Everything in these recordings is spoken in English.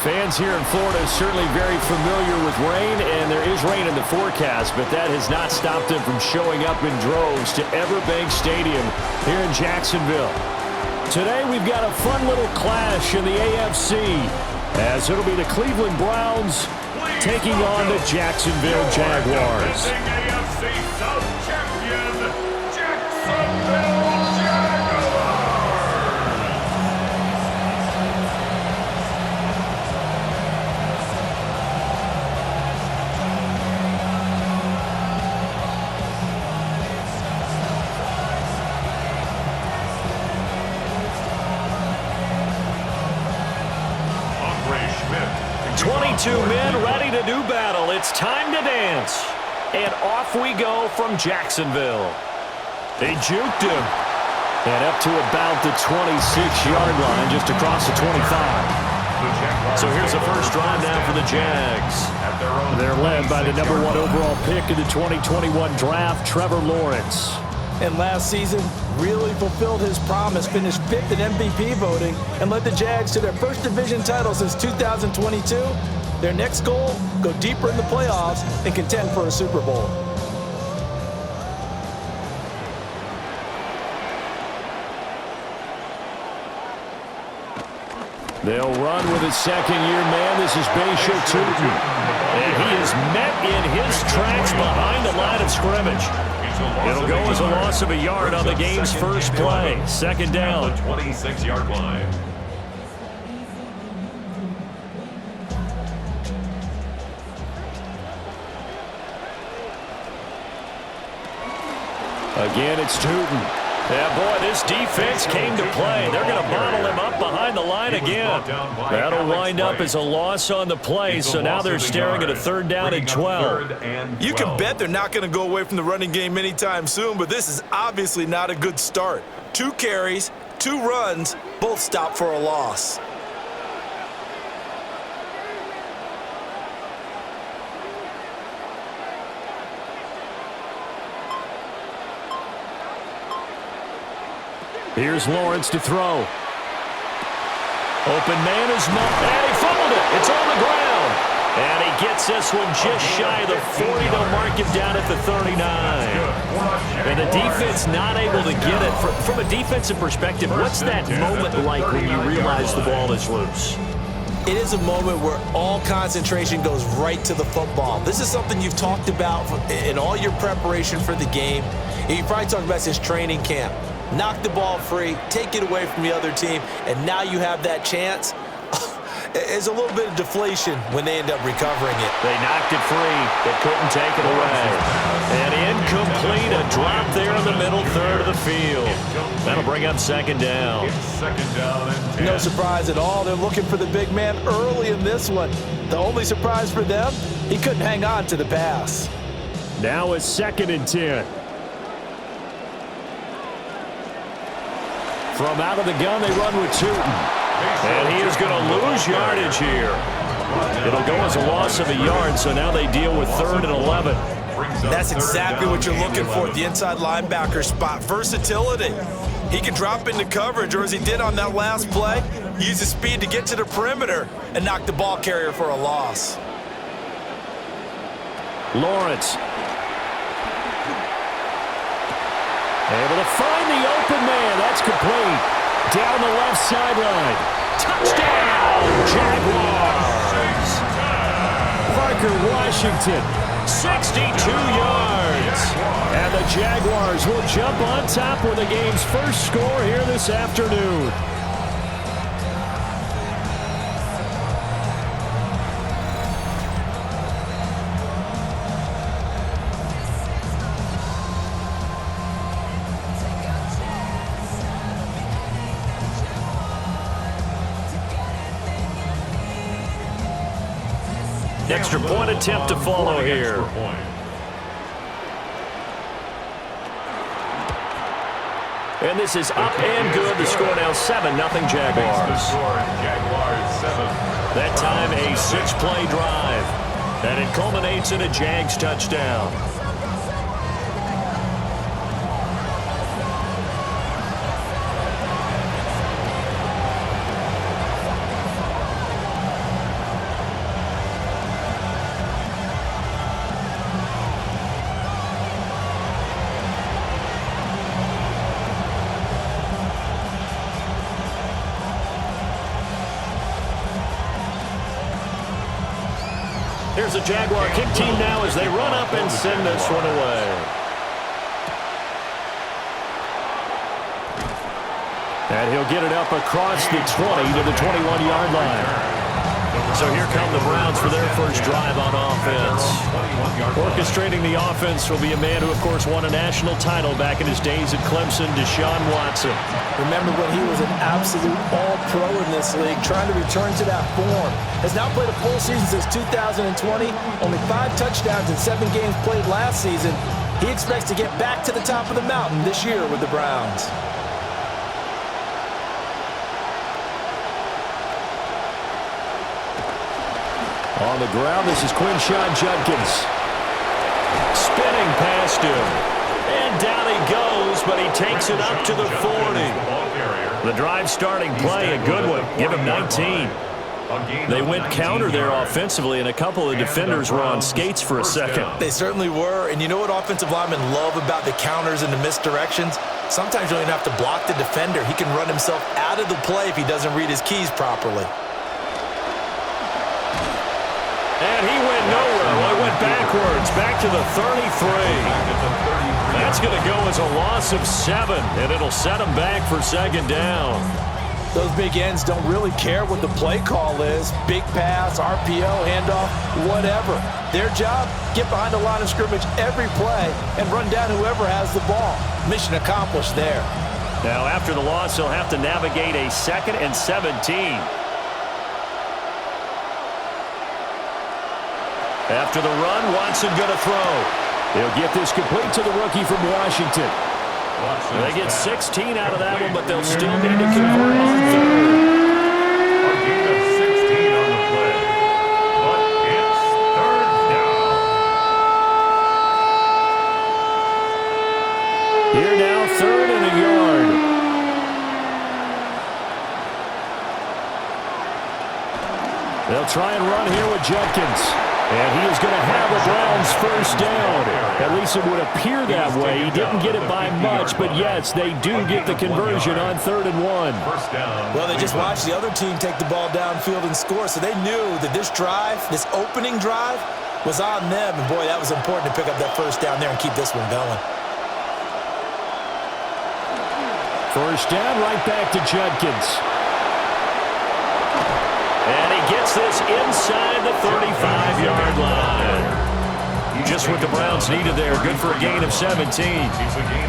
Fans here in Florida are certainly very familiar with rain, and there is rain in the forecast, but that has not stopped them from showing up in droves to Everbank Stadium here in Jacksonville. Today we've got a fun little clash in the AFC, as it'll be the Cleveland Browns taking on the Jacksonville Jaguars. AFC South champion, Jacksonville Jaguars. Andre Schmidt. 22 men ready to do battle. It's time to dance. And off we go from Jacksonville. They juked him. And up to about the 26-yard line, just across the 25. So here's the first drive now for the Jags. They're led by the number 1 overall pick in the 2021 draft, Trevor Lawrence. And last season, really fulfilled his promise, finished 5th in MVP voting, and led the Jags to their first division title since 2022. Their next goal, go deeper in the playoffs and contend for a Super Bowl. They'll run with his second-year man. This is Bashir Tootin. And he is met in his tracks behind the line of scrimmage. It'll go as a loss of a yard on the game's first play. Second down. 26-yard line. Again, it's Tootin. Yeah, boy, this defense came to play. They're going to bottle him up behind the line again. That'll wind up as a loss on the play, so now they're staring at a 3rd down and 12. You can bet they're not going to go away from the running game anytime soon, but this is obviously not a good start. 2 carries, 2 runs, both stopped for a loss. Here's Lawrence to throw. Open man is not, and he fumbled it. It's on the ground. And he gets this one just shy of the 40. They'll mark him down at the 39. And the defense not able to get it. From a defensive perspective, what's that moment like when you realize the ball is loose? It is a moment where all concentration goes right to the football. This is something you've talked about in all your preparation for the game. You probably talked about this training camp. Knock the ball free, take it away from the other team, and now you have that chance. There's a little bit of deflation when they end up recovering it. They knocked it free. They couldn't take it away. And incomplete, a drop there in the middle third of the field. That'll bring up 2nd down. Second down and 10. No surprise at all. They're looking for the big man early in this one. The only surprise for them, he couldn't hang on to the pass. Now it's 2nd and 10. From out of the gun, they run with Tootin. And he is going to lose yardage here. It'll go as a loss of a yard, so now they deal with 3rd and 11. That's exactly what you're looking for, the inside linebacker spot. Versatility. He can drop into coverage, or as he did on that last play, use his speed to get to the perimeter and knock the ball carrier for a loss. Lawrence. Able to find the open man. That's complete. Down the left sideline. Touchdown, Jaguars. Parker Washington, 62 yards. And the Jaguars will jump on top with the game's first score here this afternoon. Extra point attempt to follow here. And this is up and good. The score now 7-0 Jaguars. That time a 6-play drive. And it culminates in a Jags touchdown. Here's a Jaguar kick team now as they run up and send this one away. And he'll get it up across the 20 to the 21-yard line. So here come the Browns for their first drive on offense. Orchestrating the offense will be a man who, of course, won a national title back in his days at Clemson, Deshaun Watson. Remember when he was an absolute all-pro in this league, trying to return to that form. Has now played a full season since 2020, only 5 touchdowns in 7 games played last season. He expects to get back to the top of the mountain this year with the Browns. On the ground, this is Quinshon Judkins. Spinning past him. And down he goes, but he takes it up to the 40. The drive starting play, a good one. Give him 19. They went counter there offensively, and a couple of defenders were on skates for a second. They certainly were, and you know what offensive linemen love about the counters and the misdirections? Sometimes you don't even have to block the defender. He can run himself out of the play if he doesn't read his keys properly. And he went nowhere. Well, he went backwards, back to the 33. That's going to go as a loss of 7, and it'll set him back for second down. Those big ends don't really care what the play call is. Big pass, RPO, handoff, whatever. Their job, get behind the line of scrimmage every play and run down whoever has the ball. Mission accomplished there. Now, after the loss, he'll have to navigate a 2nd and 17. After the run, Watson going to throw. He'll get this complete to the rookie from Washington. They get 16 out of that one, but they'll still need to convert on 3rd. A gain of 16 on the play. But it's 3rd down. Here now, 3rd and a yard. They'll try and run here with Judkins. And he is going to have a Browns first down. At least it would appear that way. He didn't get it by much, but yes, they do get the conversion on 3rd and 1. First down. Well, they just watched the other team take the ball downfield and score, so they knew that this drive, this opening drive, was on them. And, boy, that was important to pick up that first down there and keep this one going. First down, right back to Judkins. And he gets this inside the 35-yard line. Just what the Browns needed there. Good for a gain of 17.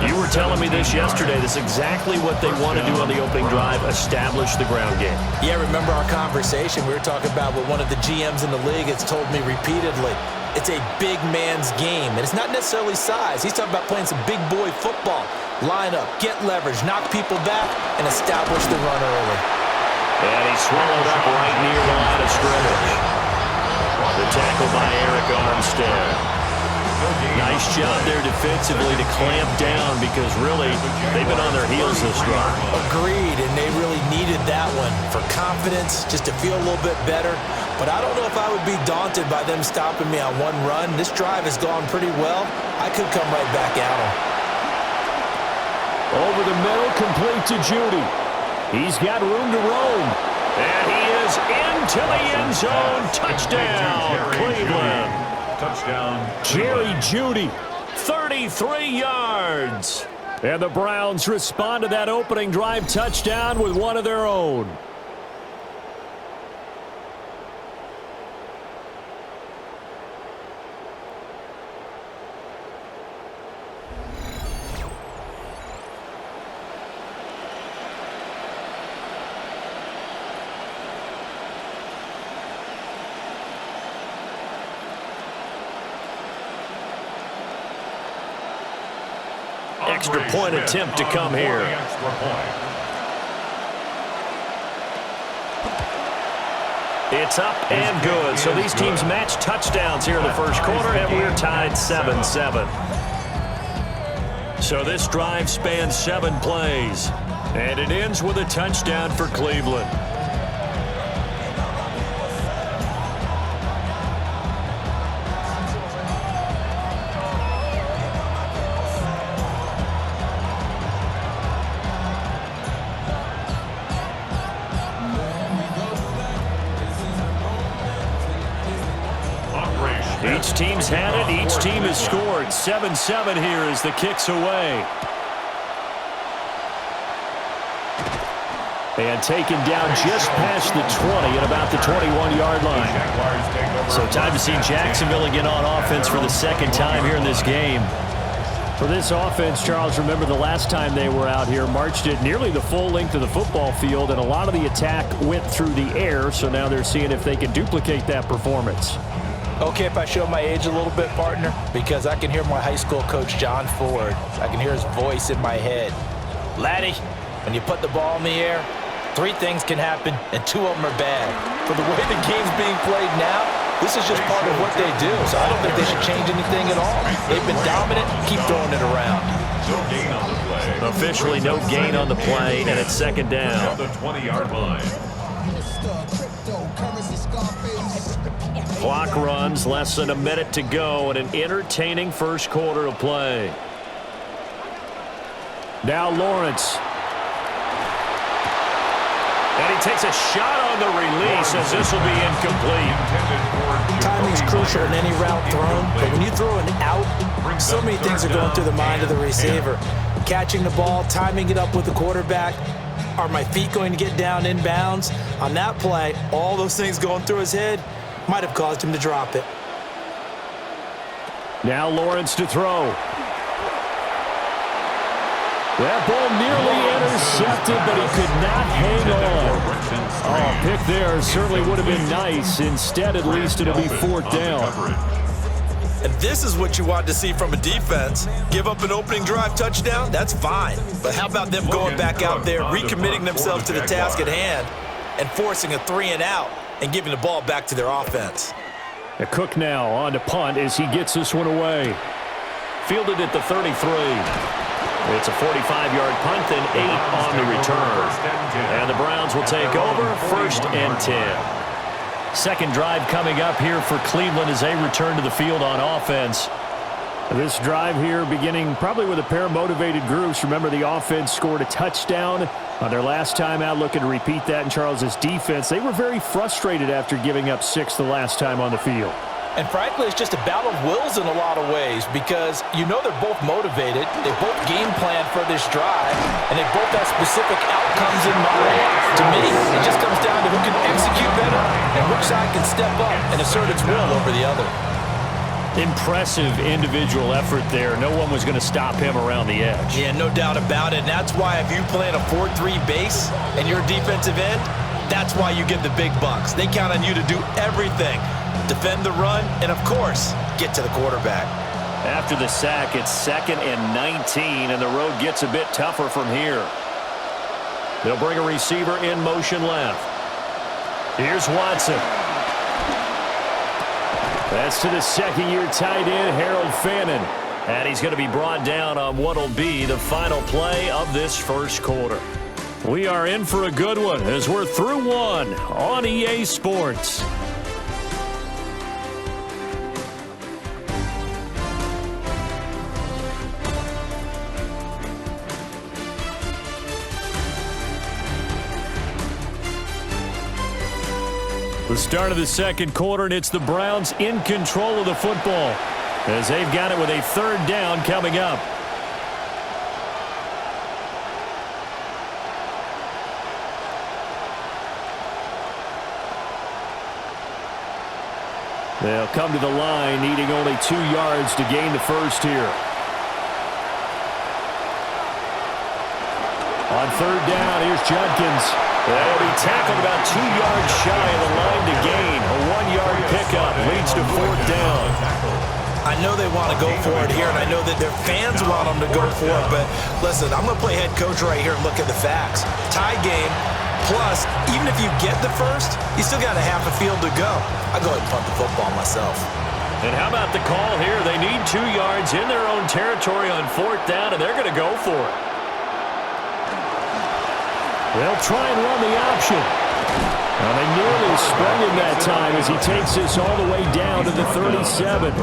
You were telling me this yesterday. This is exactly what they want to do on the opening drive, establish the ground game. Yeah, remember our conversation? We were talking about what one of the GMs in the league has told me repeatedly. It's a big man's game, and it's not necessarily size. He's talking about playing some big boy football. Line up, get leverage, knock people back, and establish the run early. And he's swallowed up right near the line of scrimmage. The tackle by Eric Armstead. Nice job there defensively to clamp down because really they've been on their heels this drive. Agreed, and they really needed that one for confidence, just to feel a little bit better. But I don't know if I would be daunted by them stopping me on one run. This drive has gone pretty well. I could come right back at them. Over the middle, complete to Judy. He's got room to roam. And he is into the end zone. Touchdown, Cleveland. Touchdown. Jerry Jeudy, 33 yards. And the Browns respond to that opening drive touchdown with one of their own. Extra point attempt to come here. It's up and good. So these teams match touchdowns here in the first quarter, and we're tied 7-7. So this drive spans 7 plays, and it ends with a touchdown for Cleveland. Each team's had it. Each team has scored. 7-7 here as the kick's away. And taken down just past the 20 at about the 21-yard line. So time to see Jacksonville again on offense for the second time here in this game. For this offense, Charles, remember the last time they were out here, marched it nearly the full length of the football field, and a lot of the attack went through the air, so now they're seeing if they can duplicate that performance. Okay, if I show my age a little bit, partner, because I can hear my high school coach, John Ford. I can hear his voice in my head. Laddie, when you put the ball in the air, 3 things can happen, and 2 of them are bad. For the way the game's being played now, this is just part of what they do, so I don't think they should change anything at all. They've been dominant. Keep throwing it around. No gain on the play. Officially no gain on the play, and it's second down. At the 20-yard line. Clock runs, less than a minute to go, and an entertaining first quarter of play. Now Lawrence. And he takes a shot on the release as this will be incomplete. Timing's crucial in any route thrown, but when you throw an out, so many things are going through the mind of the receiver. Catching the ball, timing it up with the quarterback. Are my feet going to get down in bounds? On that play, all those things going through his head might have caused him to drop it. Now Lawrence to throw. That ball nearly intercepted, but he could not hang on. Oh, pick there certainly would have been nice. Instead, at least it'll be 4th down. And this is what you want to see from a defense. Give up an opening drive touchdown, that's fine. But how about them going back out there, recommitting themselves to the task at hand, and forcing a 3-and-out and giving the ball back to their offense. A Cook now on to punt as he gets this one away. Fielded at the 33. It's a 45-yard punt and 8 on the return. And the Browns will take over 1st and 10. Second drive coming up here for Cleveland as they return to the field on offense. This drive here beginning probably with a pair of motivated groups. Remember, the offense scored a touchdown on their last time out, looking to repeat that in Charles's defense. They were very frustrated after giving up 6 the last time on the field. And frankly, it's just a battle of wills in a lot of ways because you know they're both motivated, they both game plan for this drive, and they both have specific outcomes in mind. To me, it just comes down to who can execute better and which side can step up and assert its will over the other. Impressive individual effort there. No one was going to stop him around the edge. Yeah, no doubt about it. And that's why if you play in a 4-3 base and you're a defensive end, that's why you get the big bucks. They count on you to do everything. Defend the run, and of course, get to the quarterback. After the sack, it's 2nd and 19, and the road gets a bit tougher from here. They'll bring a receiver in motion left. Here's Watson. That's to the second-year tight end, Harold Fannin. And he's going to be brought down on what will be the final play of this first quarter. We are in for a good one as we're through one on EA Sports. The start of the second quarter, and it's the Browns in control of the football as they've got it with a 3rd down coming up. They'll come to the line, needing only 2 yards to gain the first here. On 3rd down, here's Judkins. That'll be tackled about 2 yards shy of the line to gain. A 1-yard pickup leads to 4th down. I know they want to go for it here, and I know that their fans want them to go for it, but listen, I'm going to play head coach right here and look at the facts. Tie game, plus, even if you get the first, you still got a half a field to go. I'll go ahead and punt the football myself. And how about the call here? They need 2 yards in their own territory on 4th down, and they're going to go for it. They'll try and run the option. Well, they nearly sprung him that time as he takes this all the way down to the 37.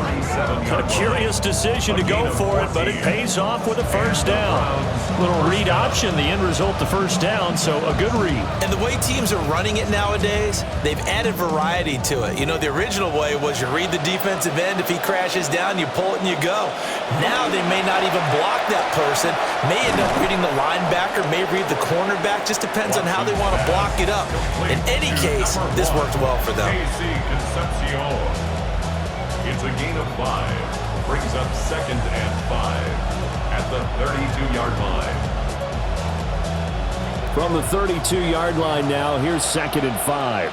A curious decision to go for it, but it pays off with a first down. Little read option, the end result, the first down, so a good read. And the way teams are running it nowadays, they've added variety to it. You know, the original way was you read the defensive end. If he crashes down, you pull it and you go. Now they may not even block that person, may end up reading the linebacker, may read the cornerback. Just depends on how they want to block it up. In any case, this worked well for them. It's a gain of 5. Brings up 2nd and 5 at the 32-yard line. From the 32-yard line now, here's 2nd and 5.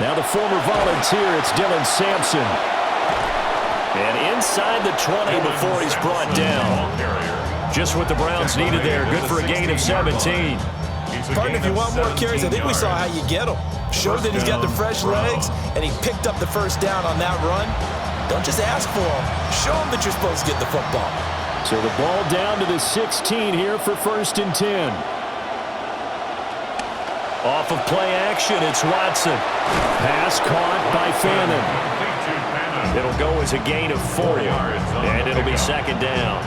Now the former Volunteer, it's Dylan Sampson. And inside the 20 before he's brought down. Just what the Browns needed there. Good for a gain of 17. Pardon, if you want more carries, I think we saw how you get them. Showed that he's got the fresh legs, and he picked up the first down on that run. Don't just ask for them. Show them that you're supposed to get the football. So the ball down to the 16 here for 1st and 10. Off of play action, it's Watson. Pass caught by Fannin. It'll go as a gain of 4, and it'll be 2nd down.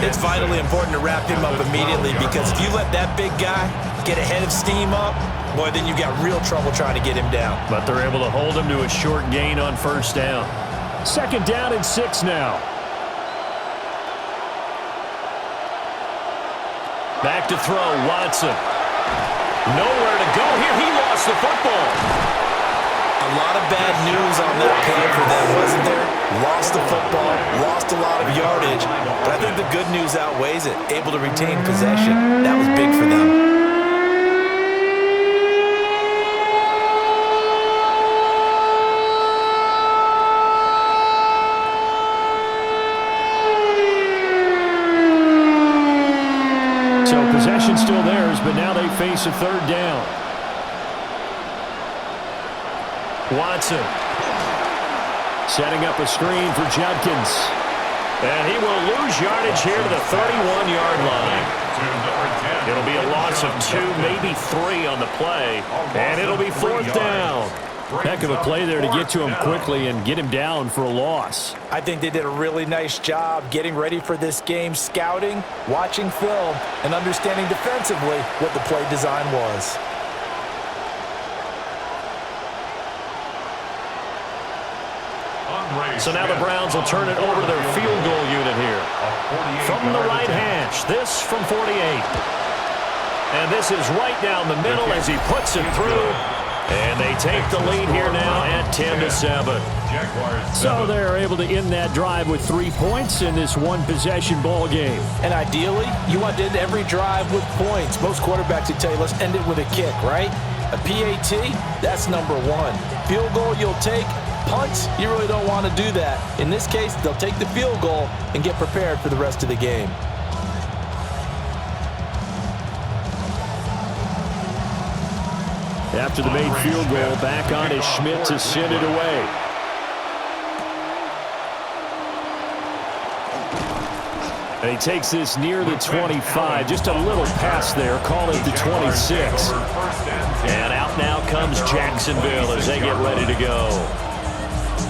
It's vitally important to wrap him up immediately, because if you let that big guy get ahead of steam up, boy, then you've got real trouble trying to get him down. But they're able to hold him to a short gain on 1st down. 2nd down and 6 now. Back to throw, Watson. Nowhere to go here. He lost the football. A lot of bad news on that play for them, wasn't there? Lost the football, lost a lot of yardage, but I think the good news outweighs it. Able to retain possession. That was big for them. So possession still theirs, but now they face a 3rd down. Watson setting up a screen for Judkins. And he will lose yardage here to the 31-yard line. It'll be a loss of 2, maybe 3 on the play. And it'll be 4th down. Heck of a play there to get to him quickly and get him down for a loss. I think they did a really nice job getting ready for this game, scouting, watching film, and understanding defensively what the play design was. So now the Browns will turn it over to their field goal unit here. From the right hash, this from 48. And this is right down the middle as he puts it through. And they take the lead here now at 10-7. So they're able to end that drive with 3 points in this one-possession ball game. And ideally, you want to end every drive with points. Most quarterbacks would tell you, let's end it with a kick, right? A PAT, that's number 1. Field goal you'll take. Punts, you really don't want to do that. In this case, they'll take the field goal and get prepared for the rest of the game. After the made field goal, back on is Schmidt to send it away. And he takes this near the 25. Just a little pass there. Call it the 26. And out now comes Jacksonville as they get ready to go.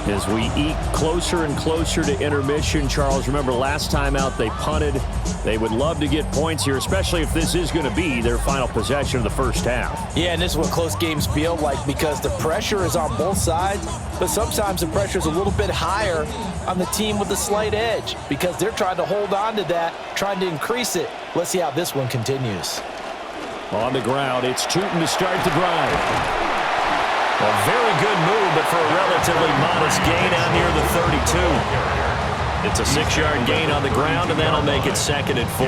As we eke closer and closer to intermission, Charles, remember last time out they punted. They would love to get points here, especially if this is going to be their final possession of the first half. Yeah, and this is what close games feel like, because the pressure is on both sides, but sometimes the pressure is a little bit higher on the team with the slight edge because they're trying to hold on to that, trying to increase it. Let's see how this one continues. On the ground, it's Tootin to start the drive. A very good move, but for a relatively modest gain out near the 32. It's a 6-yard gain on the ground, and that'll make it 2nd and 4.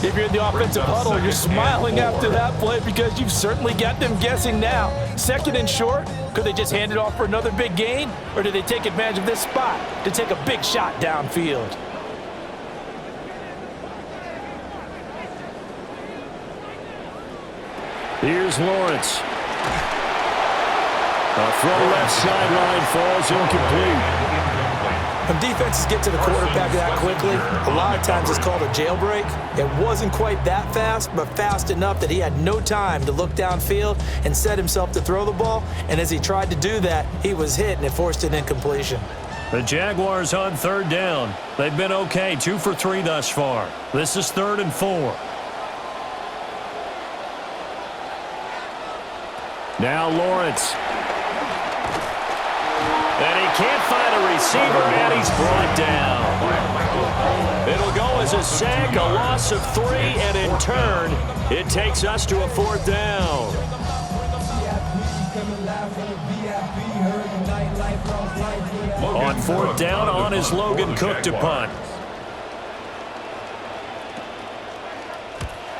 If you're in the offensive huddle, you're smiling after that play because you've certainly got them guessing now. 2nd and short, could they just hand it off for another big gain? Or do they take advantage of this spot to take a big shot downfield? Here's Lawrence. A throw left sideline falls incomplete. When defenses get to the quarterback that quickly, a lot of times it's called a jailbreak. It wasn't quite that fast, but fast enough that he had no time to look downfield and set himself to throw the ball. And as he tried to do that, he was hit and it forced an incompletion. The Jaguars on third down. They've been okay, 2 for 3 thus far. This is 3rd and 4. Now Lawrence. And he can't find a receiver, and he's brought down. It'll go as a sack, a loss of 3, and in turn, it takes us to a 4th down. On 4th down, on is Logan Cook to punt.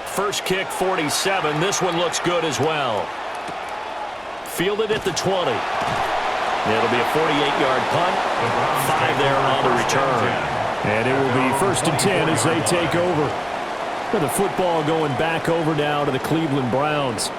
First kick, 47. This one looks good as well. Fielded at the 20. It'll be a 48-yard punt. 5 there on the return. And it will be 1st and 10 as they take over. With the football going back over now to the Cleveland Browns.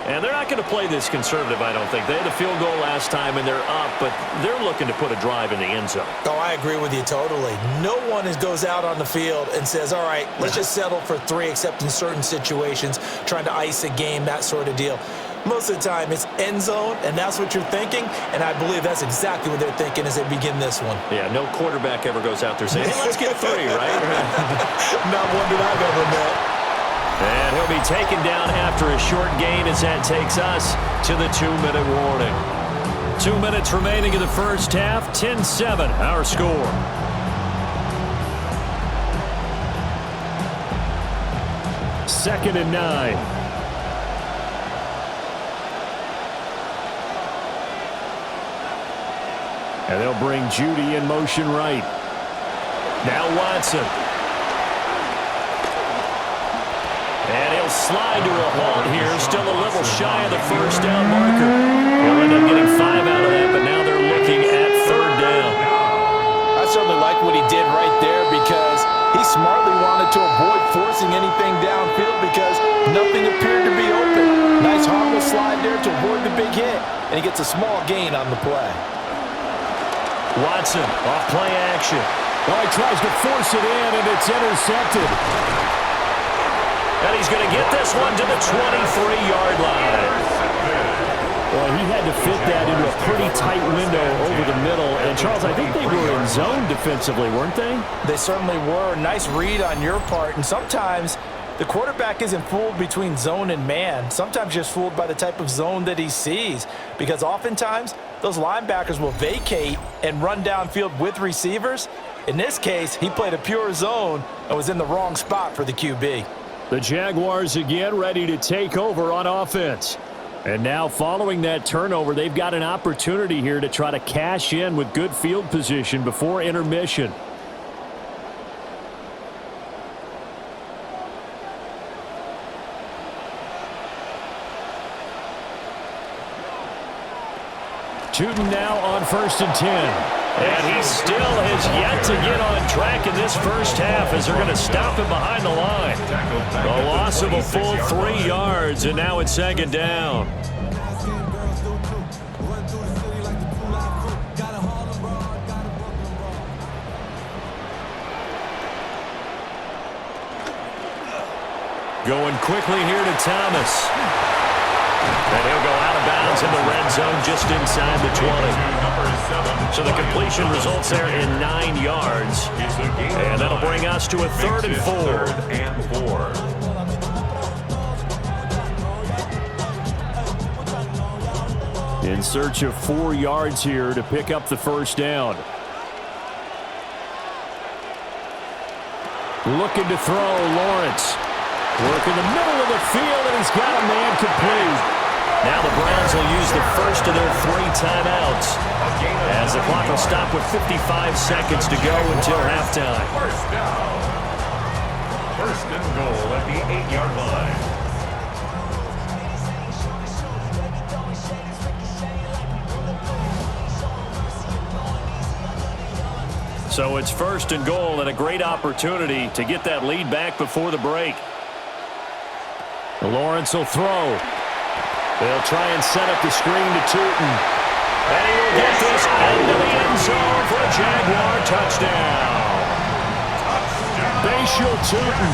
And they're not going to play this conservative, I don't think. They had a field goal last time, and they're up, but they're looking to put a drive in the end zone. Oh, I agree with you totally. No one goes out on the field and says, all right, let's just settle for 3, except in certain situations, trying to ice a game, that sort of deal. Most of the time, it's end zone, and that's what you're thinking, and I believe that's exactly what they're thinking as they begin this one. Yeah, no quarterback ever goes out there saying, hey, let's get 3, right? Not one that I've ever met. And he'll be taken down after a short gain as that takes us to the 2-minute warning. 2 minutes remaining in the first half, 10-7, our score. Second and 9. And they'll bring Judy in motion right. Now Watson. And he'll slide to a halt here. Still a little shy of the first down marker. He'll end up getting 5 out of that, but now they're looking at 3rd down. I certainly like what he did right there because he smartly wanted to avoid forcing anything downfield because nothing appeared to be open. Nice harmless slide there to avoid the big hit, and he gets a small gain on the play. Watson off play action. Oh, he tries to force it in, and it's intercepted. And he's going to get this one to the 23-yard line. Well, he had to fit that into a pretty tight window over the middle. And, Charles, I think they were in zone defensively, weren't they? They certainly were. Nice read on your part. And sometimes the quarterback isn't fooled between zone and man. Sometimes just fooled by the type of zone that he sees. Because oftentimes, those linebackers will vacate and run downfield with receivers. In this case, he played a pure zone and was in the wrong spot for the QB. The Jaguars again ready to take over on offense. And now following that turnover, they've got an opportunity here to try to cash in with good field position before intermission. Tootin now on 1st and 10. And he still has yet to get on track in this first half as they're going to stop him behind the line. A loss of a full 3 yards, and now it's 2nd down. Going quickly here to Thomas. And he'll go out of bounds in the red zone just inside the 20. So the completion results there in 9 yards. And that'll bring us to a 3rd and 4. In search of 4 yards here to pick up the first down. Looking to throw, Lawrence. Work in the middle of the field, and he's got a man complete. Now the Browns will use the first of their 3 timeouts as the clock will stop with 55 seconds to go until halftime. First down. 1st and goal at the 8-yard line. So it's 1st and goal and a great opportunity to get that lead back before the break. Lawrence will throw. They'll try and set up the screen to Tootin. And he will get this into the end zone for a Jaguar touchdown. Bashal Tootin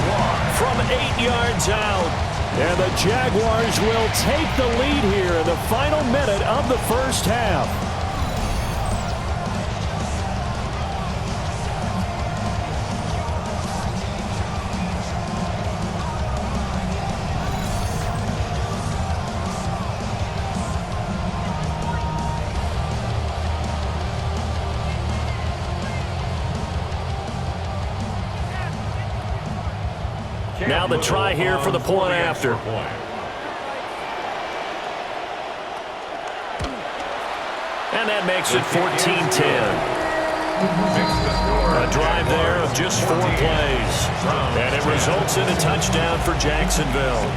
from 8 yards out. And the Jaguars will take the lead here in the final minute of the first half. Now the try here for the point after. And that makes it 14-10. A drive there of just 4 plays. And it results in a touchdown for Jacksonville.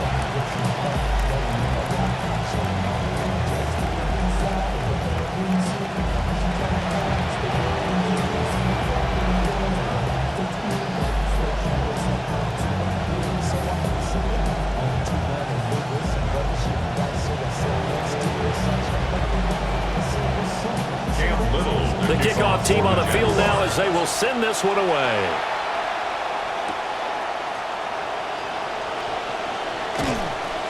The kickoff team on the field now as they will send this one away.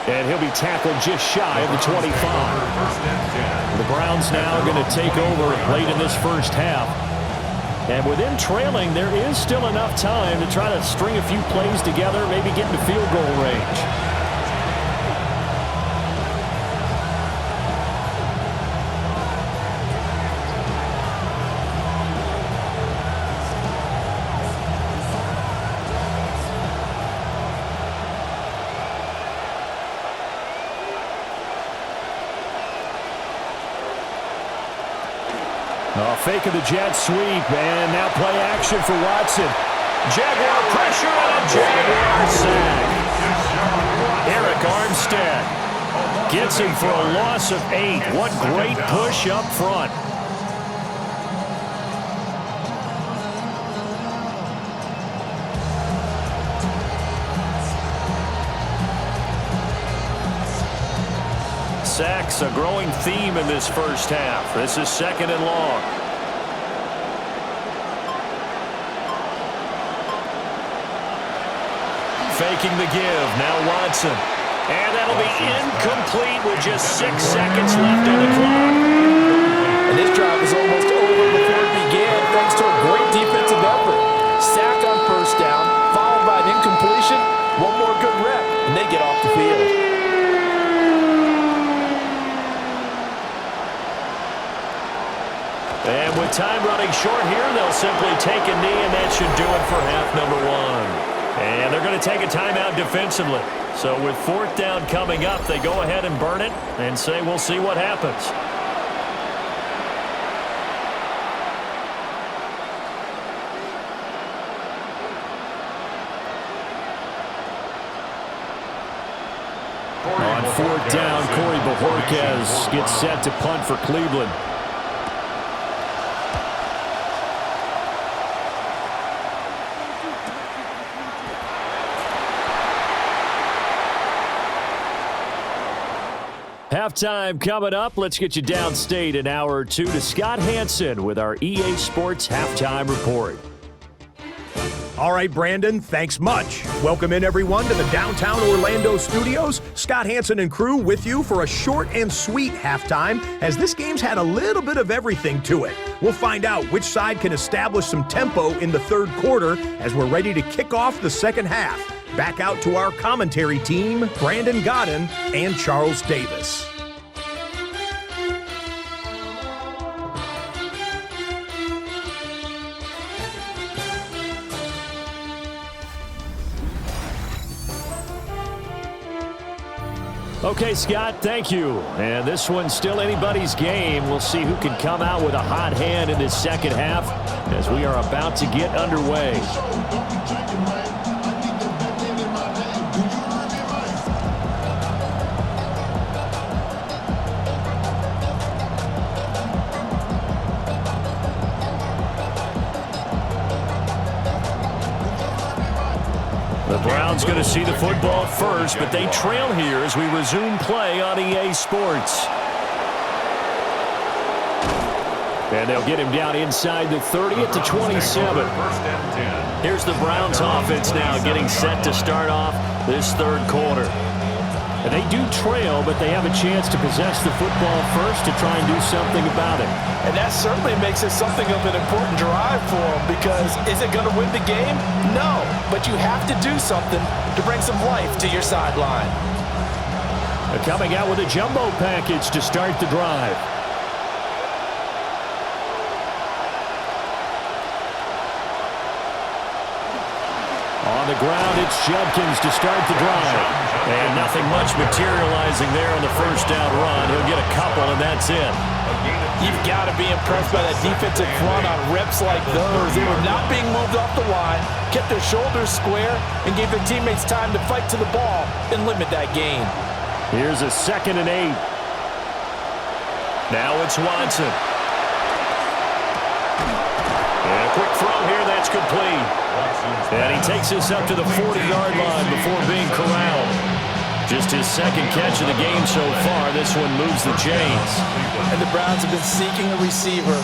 And he'll be tackled just shy of the 25. The Browns now going to take over late in this first half. And with them trailing, there is still enough time to try to string a few plays together, maybe get into field goal range. Fake of the jet sweep, and now play action for Watson. Jaguar pressure and a Jaguar sack. Eric Armstead gets him for a loss of 8. What great push up front. Sacks, a growing theme in this first half. This is 2nd and long. Faking the give, now Watson. And that'll be incomplete with just 6 seconds left on the clock. And this drive is almost over before it began thanks to a great defensive effort. Sack on first down, followed by an incompletion. One more good rep, and they get off the field. And with time running short here, they'll simply take a knee, and that should do it for half number 1. And they're going to take a timeout defensively. So with 4th down coming up, they go ahead and burn it and say we'll see what happens. On 4th down, Corey Bojorquez gets set to punt for Cleveland. Halftime coming up. Let's get you downstate an hour or two to Scott Hansen with our EA Sports Halftime Report. All right, Brandon, thanks much. Welcome in, everyone, to the downtown Orlando studios. Scott Hansen and crew with you for a short and sweet halftime, as this game's had a little bit of everything to it. We'll find out which side can establish some tempo in the 3rd quarter as we're ready to kick off the 2nd half. Back out to our commentary team, Brandon Godden and Charles Davis. Okay, Scott, thank you. And this one's still anybody's game. We'll see who can come out with a hot hand in this 2nd half as we are about to get underway. The Browns going to see the football first, but they trail here as we resume play on EA Sports. And they'll get him down inside the 30 at the 27. First and 10. Here's the Browns offense now getting set to start off this third quarter. And they do trail, but they have a chance to possess the football first to try and do something about it. And that certainly makes it something of an important drive for them, because is it going to win the game? No, but you have to do something to bring some life to your sideline. They're coming out with a jumbo package to start the drive. On the ground, it's Judkins to start the drive. And nothing much materializing there on the first down run. He'll get a couple, and that's it. You've got to be impressed by that defensive front on reps like those. They were not being moved off the line, kept their shoulders square, and gave their teammates time to fight to the ball and limit that gain. Here's a 2nd and 8. Now it's Watson. And a quick throw here, that's complete. And he takes us up to the 40-yard line before being corralled. Just his second catch of the game so far. This one moves the chains. And the Browns have been seeking a receiver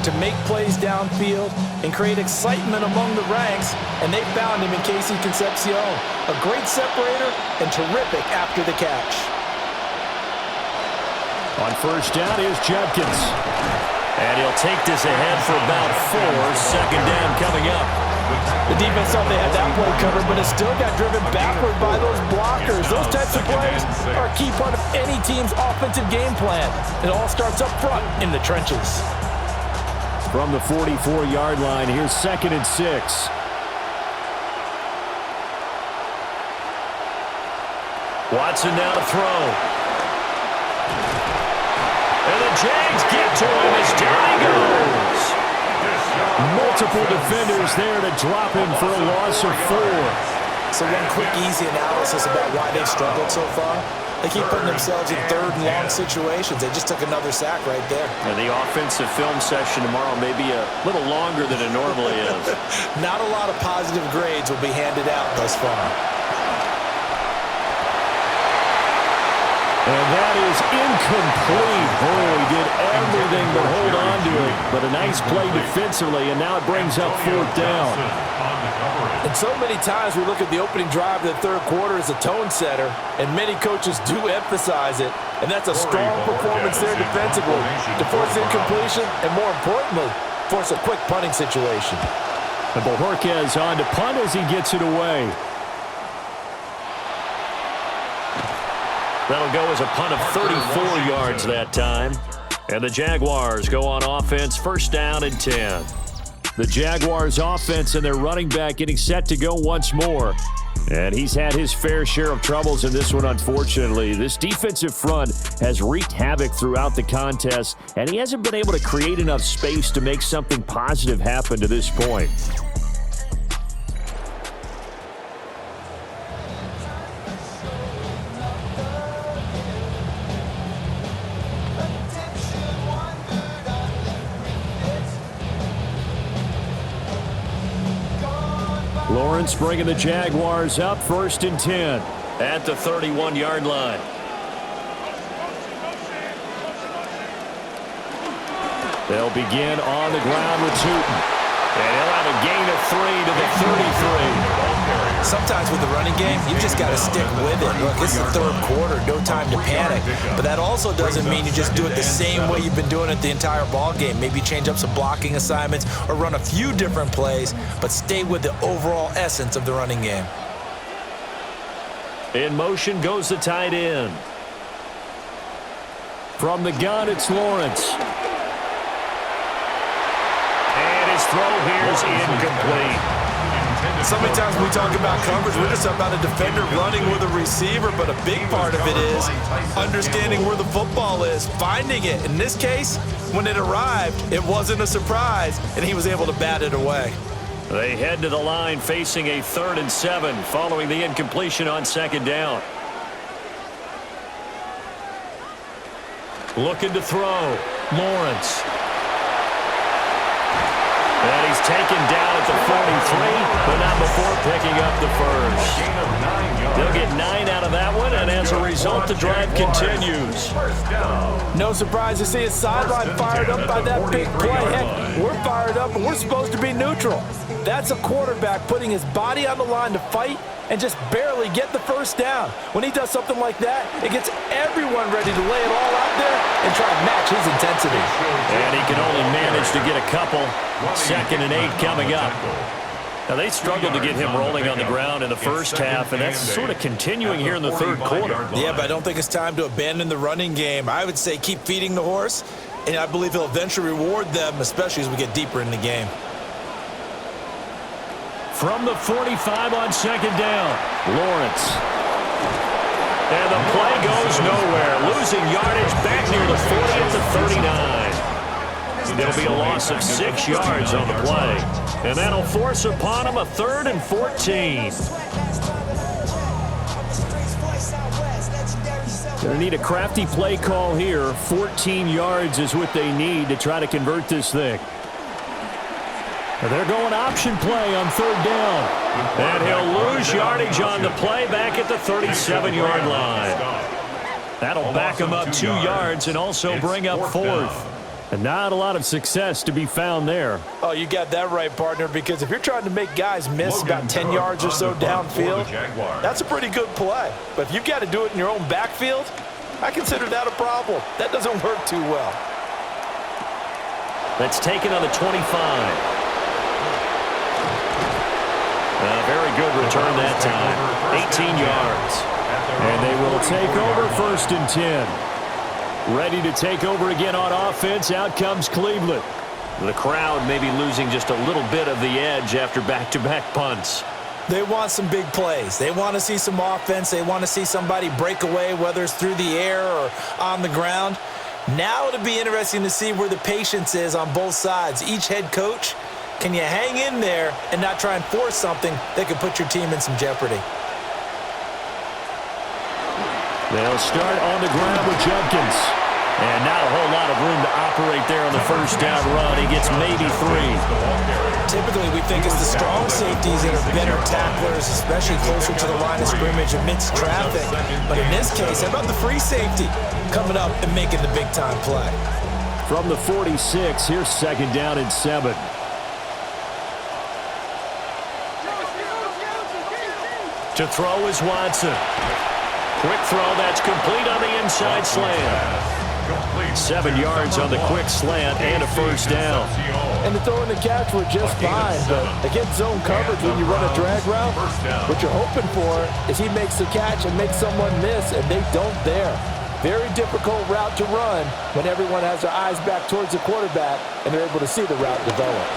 to make plays downfield and create excitement among the ranks, and they found him in Casey Concepcion. A great separator and terrific after the catch. On first down, here's Judkins. And he'll take this ahead for about 4. 2nd down coming up. The defense thought they had that play covered, but it still got driven backward by those blockers. Those types of plays are a key part of any team's offensive game plan. It all starts up front in the trenches. From the 44-yard line, here's 2nd and 6. Watson now to throw. And the Jags get to him as down he goes. Multiple defenders there to drop him for a loss of 4. So one quick, easy analysis about why they've struggled so far. They keep putting themselves in 3rd and long situations. They just took another sack right there. And the offensive film session tomorrow may be a little longer than it normally is. Not a lot of positive grades will be handed out thus far. And that is incomplete. Oh, he did everything but hold on to it. But a nice play defensively, and now it brings up 4th down. And so many times we look at the opening drive of the third quarter as a tone setter, and many coaches do emphasize it. And that's a strong performance there defensively to force incompletion and, more importantly, force a quick punting situation. And Bojorquez on to punt as he gets it away. That'll go as a punt of 34 yards that time. And the Jaguars go on offense, 1st down and 10. The Jaguars offense and their running back getting set to go once more. And he's had his fair share of troubles in this one, unfortunately. This defensive front has wreaked havoc throughout the contest, and he hasn't been able to create enough space to make something positive happen to this point. Lawrence bringing the Jaguars up, 1st and 10 at the 31-yard line. They'll begin on the ground with Tootin. And he'll have a gain of 3 to the 33. Sometimes with the running game, you just got to stick with it. Look, it's the third quarter, no time to panic. But that also doesn't mean you just do it the same way you've been doing it the entire ball game. Maybe change up some blocking assignments or run a few different plays, but stay with the overall essence of the running game. In motion goes the tight end. From the gun, it's Lawrence. And his throw here is incomplete. So many times when we talk about coverage, we're just about a defender running with a receiver, but a big part of it is understanding where the football is, finding it. In this case, when it arrived, it wasn't a surprise, and he was able to bat it away. They head to the line facing a 3rd and 7 following the incompletion on 2nd down. Looking to throw. Lawrence. And he's taken down at the 43, but not before picking up the first. They'll get 9 out of that one, and as a result, result, the drive continues. No surprise to see his sideline fired up by that big play. Heck, we're fired up and we're supposed to be neutral. That's a quarterback putting his body on the line to fight and just barely get the first down. When he does something like that, it gets everyone ready to lay it all out there and try to match his intensity. And he can only manage to get a couple. 2nd and 8 coming up. Now, they struggled to get him rolling on the ground in the first half, and that's sort of continuing here in the third quarter. Yeah, but I don't think it's time to abandon the running game. I would say keep feeding the horse, and I believe he'll eventually reward them, especially as we get deeper in the game. From the 45 on 2nd down, Lawrence. And the play goes nowhere, losing yardage back near the 40 at the 39. There'll be a loss of 6 yards on the play. And that'll force upon him a 3rd and 14. Gonna need a crafty play call here. 14 yards is what they need to try to convert this thing. And they're going option play on 3rd down. And he'll lose yardage on the play back at the 37-yard line. That'll back him up 2 yards and also bring up 4th. And not a lot of success to be found there. Oh, you got that right, partner, because if you're trying to make guys miss about 10 yards or so downfield, that's a pretty good play. But if you've got to do it in your own backfield, I consider that a problem. That doesn't work too well. That's taken on the 25. A very good return that time. 18 yards. And they will take over 1st and 10. Ready to take over again on offense. Out comes Cleveland. The crowd may be losing just a little bit of the edge after back-to-back punts. They want some big plays. They want to see some offense. They want to see somebody break away, whether it's through the air or on the ground. Now it'll be interesting to see where the patience is on both sides. Each head coach, can you hang in there and not try and force something that could put your team in some jeopardy? They'll start on the ground with Jenkins. And not a whole lot of room to operate there on the 1st down run. He gets maybe 3. Typically, we think it's the strong safeties that are better tacklers, especially closer to the line of scrimmage amidst traffic. But in this case, how about the free safety coming up and making the big-time play? From the 46, here's 2nd down and 7. To throw is Watson. Quick throw, that's complete on the inside slant. 7 yards on the quick slant and a 1st down. And the throw and the catch were just fine, but against zone coverage when you run a drag route, what you're hoping for is he makes the catch and makes someone miss, and they don't there. Very difficult route to run when everyone has their eyes back towards the quarterback and they're able to see the route develop.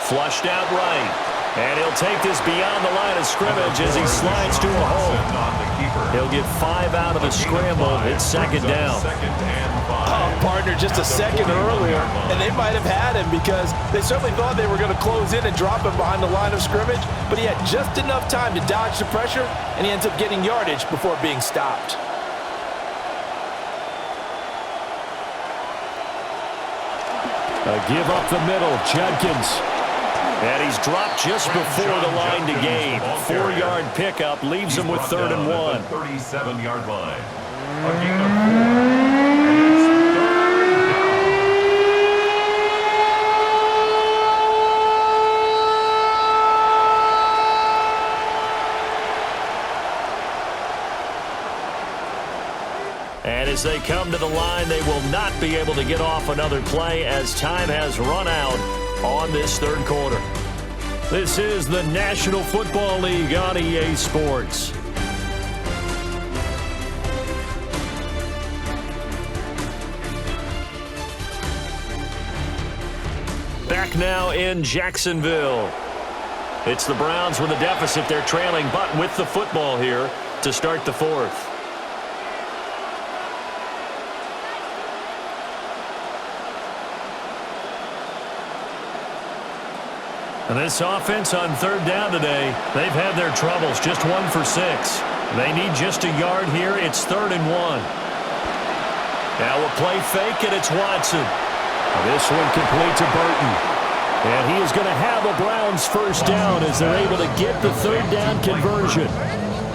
Flushed out right. And he'll take this beyond the line of scrimmage as he slides to a hole. He'll get 5 out of the scramble. It's 2nd down. Oh, partner, just a second earlier, and they might have had him because they certainly thought they were going to close in and drop him behind the line of scrimmage, but he had just enough time to dodge the pressure, and he ends up getting yardage before being stopped. A give up the middle, Jenkins. And he's dropped just before the line to gain. 4-yard pickup leaves him with 3rd and 1. 37-yard line. A gain of 4. And it's 3rd down. And as they come to the line, they will not be able to get off another play as time has run out on this 3rd quarter. This is the National Football League on EA Sports. Back now in Jacksonville. It's the Browns with a deficit. They're trailing, but with the football here to start the 4th. And this offense on 3rd down today, they've had their troubles. Just 1 for 6. They need just a yard here. It's 3rd and 1. Now a play fake, and it's Watson. This one complete to Burton. And he is going to have a Browns first down as they're able to get the third down conversion.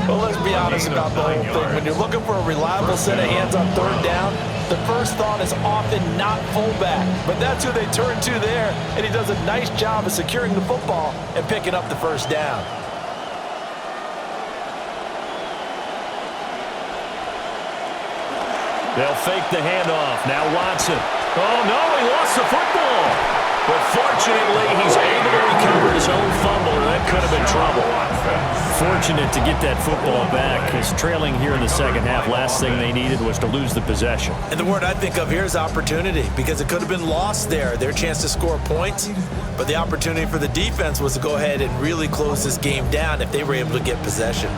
Well, let's be honest about the whole thing. When you're looking for a reliable set of hands on third down, the first thought is often not fullback. But that's who they turn to there, and he does a nice job of securing the football and picking up the first down. They'll fake the handoff. Now Watson. Oh, no, he lost the football. But fortunately, he's able to recover his own fumble, or that could have been trouble. Fortunate to get that football back, because trailing here in the second half, last thing they needed was to lose the possession. And the word I think of here is opportunity, because it could have been lost there, their chance to score points. But the opportunity for the defense was to go ahead and really close this game down if they were able to get possession.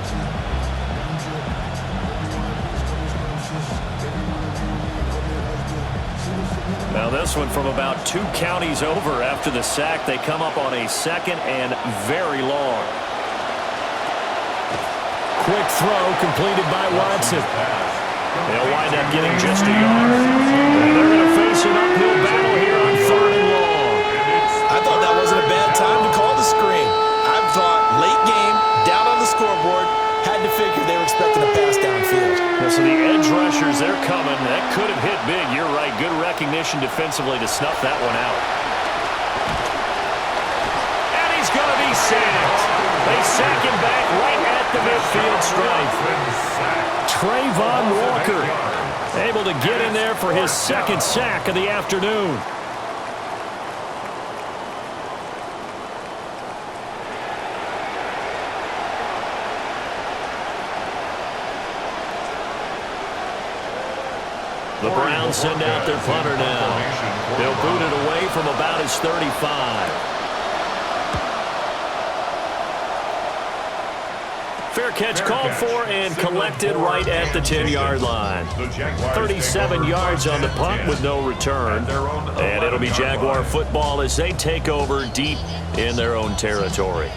Now this one from about 2 counties over after the sack. They come up on a second and very long. Quick throw completed by Watson. They'll wind up getting just a yard. And they're going to face an uphill battle here on third and long. I thought that wasn't a bad time to call the screen. I thought late game, down on the scoreboard, had to figure they were expecting a pass downfield. So the edge rushers, they're coming. That could have hit big. You're right. Good recognition defensively to snuff that one out. And he's going to be sacked. They sack him back right at the midfield stripe. Trayvon Walker able to get in there for his second sack of the afternoon. The Browns send out their punter now. They'll boot it away from about his 35. Fair catch called for and collected right at the 10-yard line. 37 yards on the punt with no return. And it'll be Jaguar football as they take over deep in their own territory.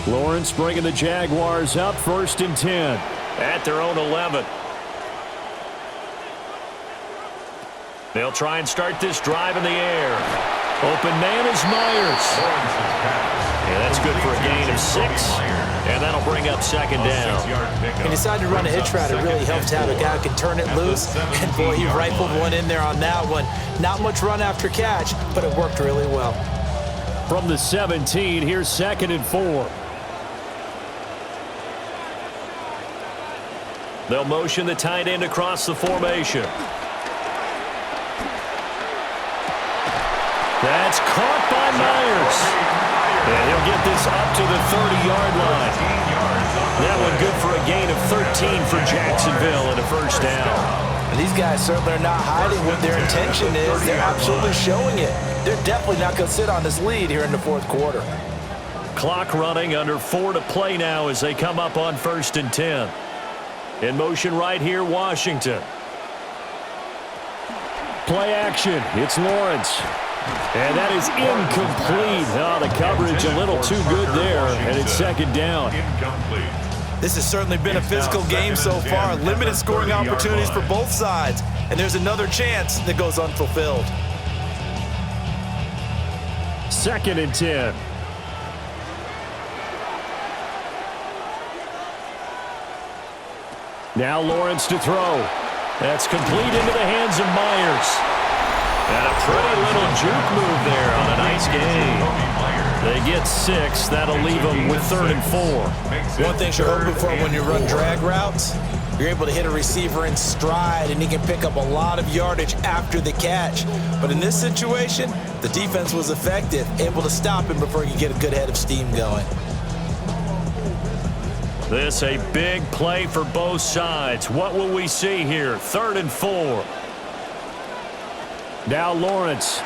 Lawrence bringing the Jaguars up 1st and 10 at their own 11. They'll try and start this drive in the air. Open man is Myers. And that's good for a gain of 6. And that'll bring up second down. He decided to run a hitch route. It really helps to have a guy who can turn it loose. And boy, he rifled one in there on that one. Not much run after catch, but it worked really well. From the 17, here's 2nd and 4. They'll motion the tight end across the formation. That's caught by Myers. And he'll get this up to the 30-yard line. That one good for a gain of 13 for Jacksonville and a first down. And these guys certainly are not hiding what their intention is. They're absolutely showing it. They're definitely not going to sit on this lead here in the 4th quarter. Clock running, under 4 to play now as they come up on 1st and 10. In motion right here, Washington. Play action. It's Lawrence. And that is incomplete. Oh, the coverage a little too good there, and it's second down. This has certainly been a physical game so far. Limited scoring opportunities for both sides. And there's another chance that goes unfulfilled. 2nd and 10. Now Lawrence to throw. That's complete into the hands of Myers. And a pretty little juke move there on a nice game. They get 6. That'll leave them with 3rd and 4. One thing you're hoping for when you run drag routes, you're able to hit a receiver in stride, and he can pick up a lot of yardage after the catch. But in this situation, the defense was effective, able to stop him before he could get a good head of steam going. This a big play for both sides. What will we see here? 3rd and 4. Now Lawrence.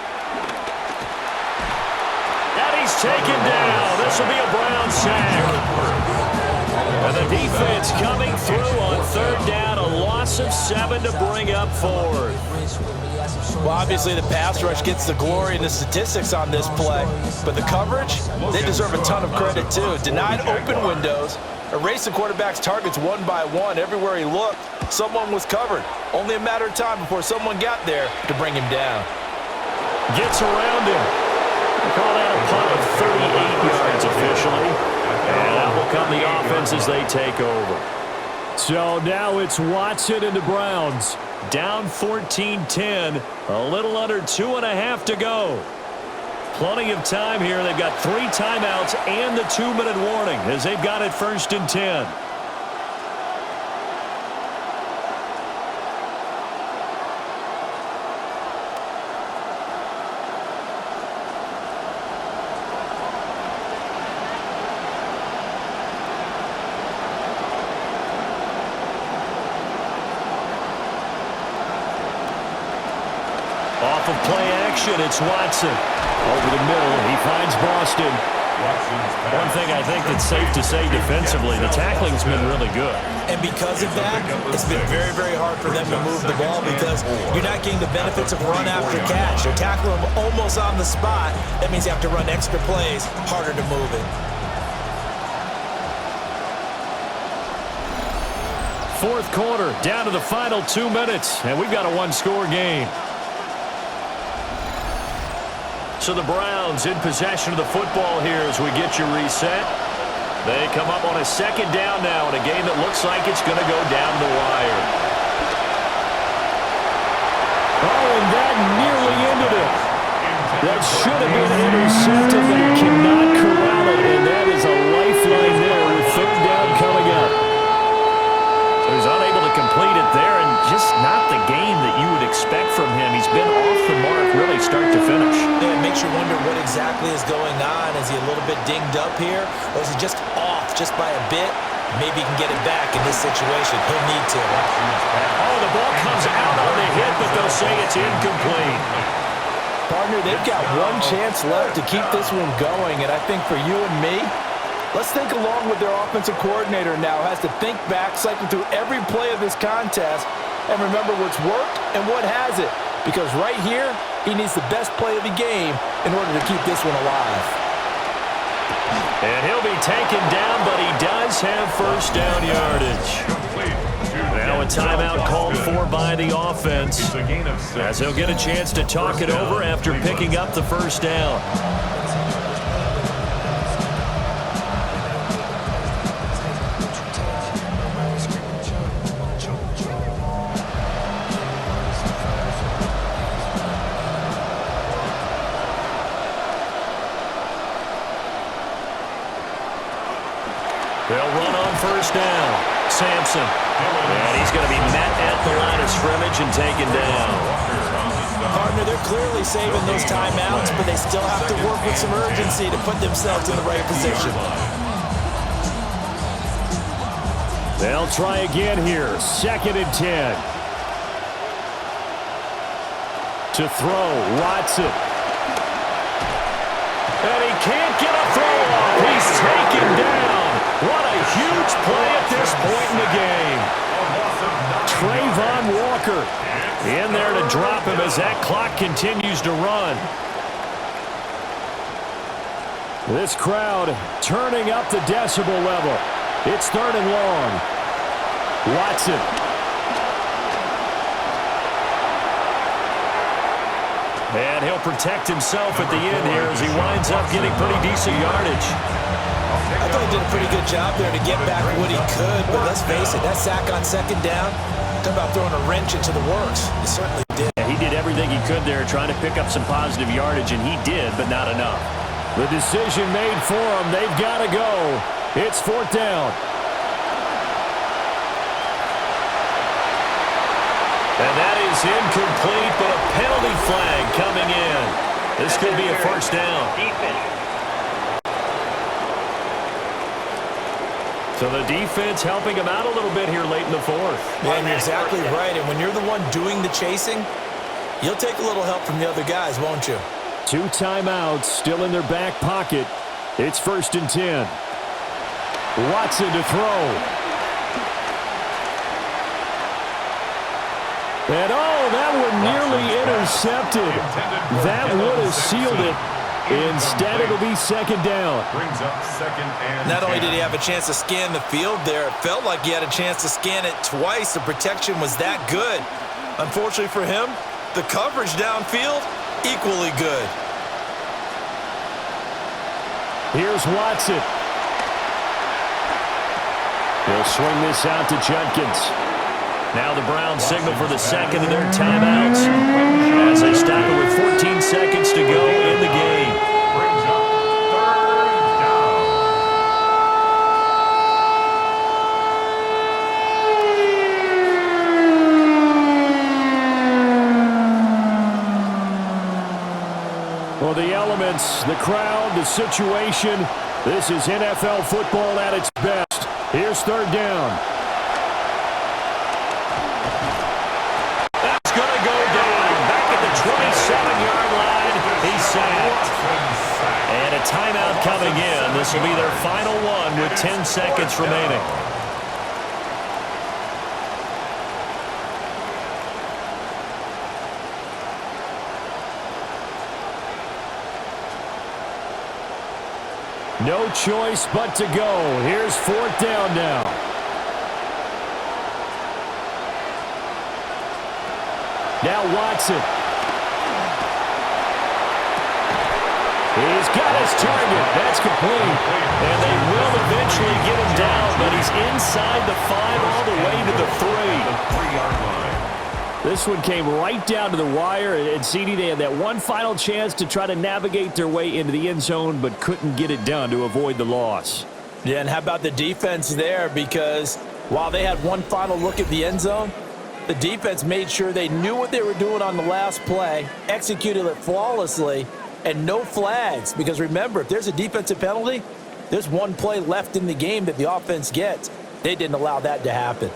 And he's taken down. This will be a Brown sack. And the defense coming through on 3rd down. A loss of 7 to bring up 4th. Well, obviously the pass rush gets the glory and the statistics on this play. But the coverage, they deserve a ton of credit too. Denied open windows, erased the quarterback's targets one by one. Everywhere he looked, someone was covered. Only a matter of time before someone got there to bring him down. Gets around him. They call that a punt of 38 yards officially. And out will come the offense as they take over. So now it's Watson and the Browns. Down 14-10. A little under 2.5 to go. Plenty of time here. They've got 3 timeouts and the 2-minute warning as they've got it 1st and 10. Off of play action, it's Watson. Over the middle, he finds Boston. One thing I think that's safe to say defensively, the tackling's been really good. And because of that, it's been very, very hard for them to move the ball because you're not getting the benefits of run after catch. You're tackling them almost on the spot. That means you have to run extra plays, harder to move it. Fourth quarter, down to the final 2 minutes, and we've got a one-score game. So the Browns in possession of the football here as we get you reset. They come up on a 2nd down now in a game that looks like it's going to go down the wire. Oh, and that nearly ended it. That should have been intercepted, but he cannot corral it, and that is a lifeline there with 3rd down coming up. So he's unable to complete it there, and just not the game that you would expect from him. He's been off the mark really start to finish. Yeah, it makes you wonder what exactly is going on. Is he a little bit dinged up here, or is he just off just by a bit? Maybe he can get it back in this situation. He'll need to. Oh, the ball comes out on the hit, but they'll say it's incomplete. Partner, they've got one chance left to keep this one going, and I think for you and me, let's think along with their offensive coordinator now. Has to think back, cycle through every play of this contest, and remember what's worked and what hasn't. Because right here, he needs the best play of the game in order to keep this one alive. And he'll be taken down, but he does have 1st down yardage. Now a timeout called for by the offense, as he'll get a chance to talk it over after picking up the 1st down. They'll run on 1st down. Sampson. And he's going to be met at the line of scrimmage and taken down. Partner, they're clearly saving those timeouts, but they still have to work with some urgency to put themselves in the right position. They'll try again here. 2nd and 10. To throw, Watson. And he can't get a throw off. He's taken down. What a huge play at this point in the game. Trayvon Walker in there to drop him as that clock continues to run. This crowd turning up the decibel level. It's 3rd and long. Watson. And he'll protect himself at the end here as he winds up getting pretty decent yardage. I thought he did a pretty good job there to get back what he could, but let's face it, that sack on 2nd down, talk about throwing a wrench into the works. He certainly did. Yeah, he did everything he could there trying to pick up some positive yardage, and he did, but not enough. The decision made for him. They've got to go. It's 4th down. And that is incomplete, but a penalty flag coming in. This could be a 1st down. So the defense helping him out a little bit here late in the 4th. Yeah, and you're exactly right. And when you're the one doing the chasing, you'll take a little help from the other guys, won't you? 2 timeouts still in their back pocket. It's 1st and 10. Watson to throw. And oh, that one nearly intercepted. That would have sealed it. Instead, it'll be second down. Brings up second and Not only 10. did he have a chance to scan the field there, it felt like he had a chance to scan it twice. The protection was that good. Unfortunately for him, the coverage downfield, equally good. Here's Watson. He'll swing this out to Judkins. Now the Browns signal for the second of their timeouts as they stop it with 14 seconds to go in the game. Brings up third down. Well, the elements, the crowd, the situation, this is NFL football at its best. Here's third down. That's going to go down. Back at the 27-yard line. He's sacked. And a timeout coming in. This will be their final one with 10 seconds remaining. No choice but to go. Here's fourth down now. Now Watson. He's got his target. That's complete. And they will eventually get him down, but he's inside the 5 all the way to the 3. The 3-yard line. This one came right down to the wire, and CD, they had that one final chance to try to navigate their way into the end zone, but couldn't get it done to avoid the loss. Yeah, and how about the defense there? Because while they had one final look at the end zone, the defense made sure they knew what they were doing on the last play, executed it flawlessly, and no flags. Because remember, if there's a defensive penalty, there's one play left in the game that the offense gets. They didn't allow that to happen.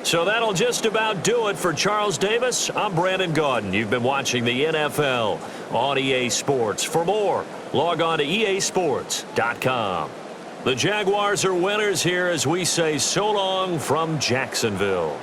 So that'll just about do it for Charles Davis. I'm Brandon Gaudin. You've been watching the NFL on EA Sports. For more, log on to easports.com. The Jaguars are winners here as we say so long from Jacksonville.